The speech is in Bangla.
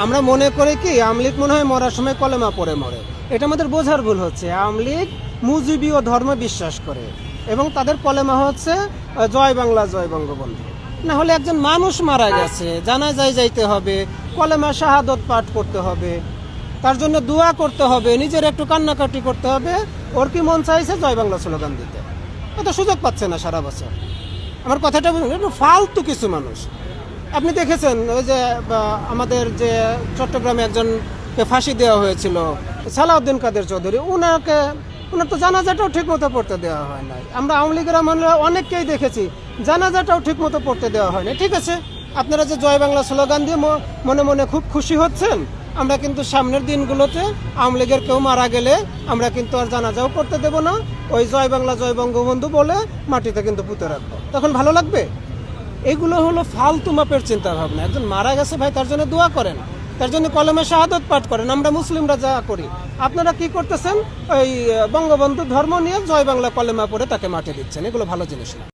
আমরা মনে করি কি আওয়ামী লীগ মনে হয় মরার সময় কলেমা পড়ে মরে। এটা আমাদের বোঝার ভুল হচ্ছে। আওয়ামী লীগ মুজিবীয় ধর্মে বিশ্বাস করে এবং তাদের কলেমা হচ্ছে জয় বাংলা জয় বঙ্গবন্ধু। না হলে একজন মানুষ মারা গেছে, জানাজায় যাইতে হবে, কলেমা শাহাদত পাঠ করতে হবে, তার জন্য দোয়া করতে হবে, নিজের একটু কান্নাকাটি করতে হবে। ওর কি মন চাইছে জয় বাংলা স্লোগান দিতে? এত সুযোগ পাচ্ছে না সারা বছর। আমার কথাটা বুঝলেন, একটু ফালতু কিছু মানুষ। আপনি দেখেছেন ওই যে আমাদের যে চট্টগ্রামে একজনকে ফাঁসি দেওয়া হয়েছিল, সালাউদ্দিন কাদের চৌধুরী, ওনার তো জানাজাটাও ঠিক মতো পড়তে দেওয়া হয় নাই। আমরা আওয়ামী লীগের আমলে অনেককেই দেখেছি জানাজাটাও ঠিক মতো পড়তে দেওয়া হয় না। ঠিক আছে, আপনারা যে জয় বাংলা স্লোগান দিয়ে মনে মনে খুব খুশি হচ্ছেন, আমরা কিন্তু সামনের দিনগুলোতে আওয়ামী লীগের কেউ মারা গেলে আমরা কিন্তু আর জানাজাও করতে দেব না, ওই জয় বাংলা জয় বঙ্গবন্ধু বলে মাটিতে কিন্তু পুঁতে রাখবো। তখন ভালো লাগবে? এগুলো হলো ফালতু মাপের চিন্তা ভাবনা। একজন মারা গেছে ভাই, তার জন্য দোয়া করেন, তার জন্য কলেমে শাহাদত পাঠ করেন। আমরা মুসলিমরা যা করি, আপনারা কি করতেছেন? ওই বঙ্গবন্ধু ধর্ম নিয়ে জয় বাংলা কলেমা পড়ে তাকে মাটি দিচ্ছেন। এগুলো ভালো জিনিস না।